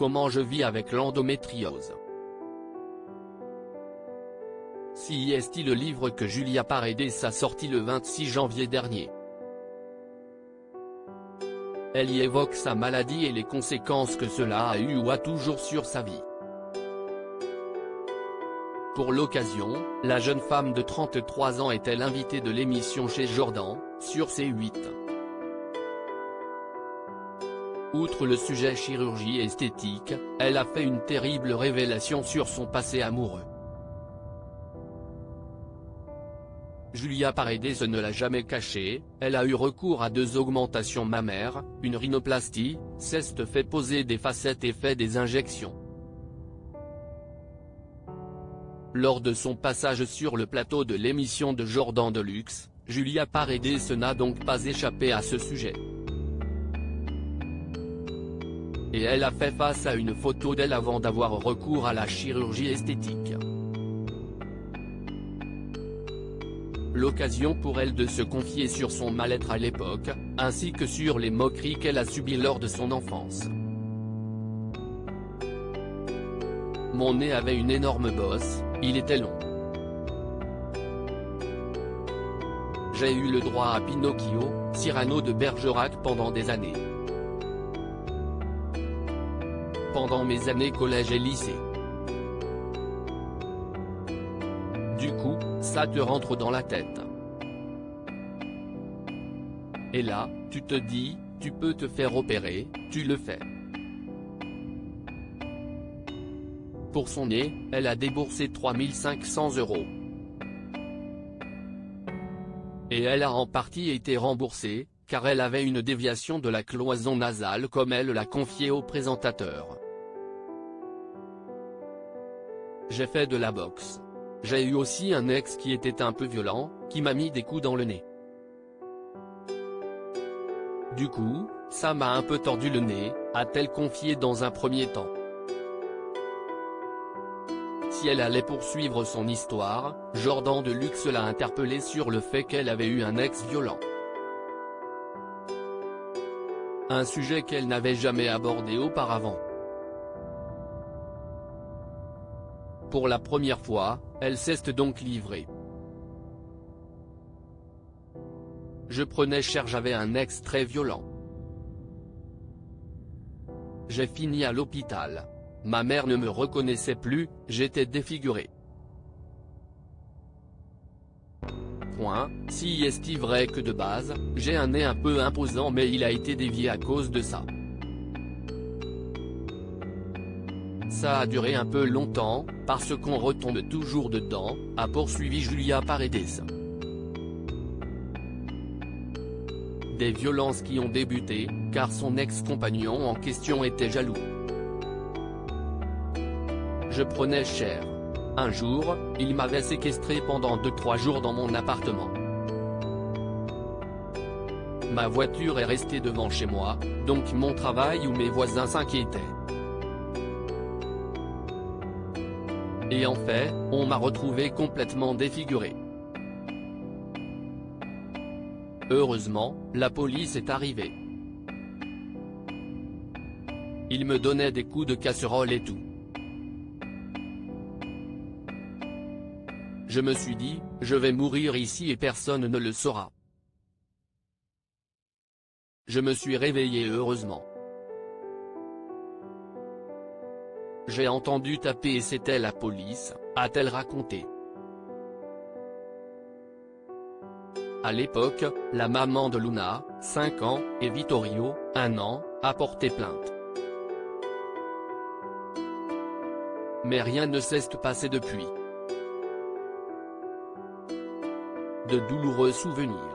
comment je vis avec l'endométriose. CIST, le livre que Julia Paredes a sorti le 26 janvier dernier. Elle y évoque sa maladie et les conséquences que cela a eu ou a toujours sur sa vie. Pour l'occasion, la jeune femme de 33 ans était l'invitée de l'émission chez Jordan, sur C8. Outre le sujet chirurgie esthétique, elle a fait une terrible révélation sur son passé amoureux. Julia Paredes ne l'a jamais caché, elle a eu recours à 2 augmentations mammaires, une rhinoplastie, s'est fait poser des facettes et fait des injections. Lors de son passage sur le plateau de l'émission de Jordan Deluxe, Julia Paredes n'a donc pas échappé à ce sujet. Et elle a fait face à une photo d'elle avant d'avoir recours à la chirurgie esthétique. L'occasion pour elle de se confier sur son mal-être à l'époque, ainsi que sur les moqueries qu'elle a subies lors de son enfance. Mon nez avait une énorme bosse, il était long. J'ai eu le droit à Pinocchio, Cyrano de Bergerac pendant des années. Pendant mes années collège et lycée. Du coup, ça te rentre dans la tête. Et là, tu te dis, tu peux te faire opérer, tu le fais. Pour son nez, elle a déboursé 3 500 €. Et elle a en partie été remboursée, car elle avait une déviation de la cloison nasale comme elle l'a confié au présentateur. J'ai fait de la boxe. J'ai eu aussi un ex qui était un peu violent, qui m'a mis des coups dans le nez. Du coup, ça m'a un peu tordu le nez, a-t-elle confié dans un premier temps. Si elle allait poursuivre son histoire, Jordan Deluxe l'a interpellée sur le fait qu'elle avait eu un ex violent. Un sujet qu'elle n'avait jamais abordé auparavant. Pour la première fois, elle s'est donc livrée. Je prenais cher, j'avais un ex très violent. J'ai fini à l'hôpital. Ma mère ne me reconnaissait plus, j'étais défiguré. CIST, vrai que de base, j'ai un nez un peu imposant mais il a été dévié à cause de ça. Ça a duré un peu longtemps, parce qu'on retombe toujours dedans, a poursuivi Julia Paredes. Des violences qui ont débuté, car son ex-compagnon en question était jaloux. Je prenais cher. Un jour, il m'avait séquestré pendant 2-3 jours dans mon appartement. Ma voiture est restée devant chez moi, donc mon travail ou mes voisins s'inquiétaient. Et en fait, on m'a retrouvé complètement défiguré. Heureusement, la police est arrivée. Ils me donnaient des coups de casserole et tout. Je me suis dit, je vais mourir ici et personne ne le saura. Je me suis réveillé heureusement. J'ai entendu taper et c'était la police, a-t-elle raconté. À l'époque, la maman de Luna, 5 ans, et Vittorio, 1 an, a porté plainte. Mais rien ne s'est passé depuis. De douloureux souvenirs.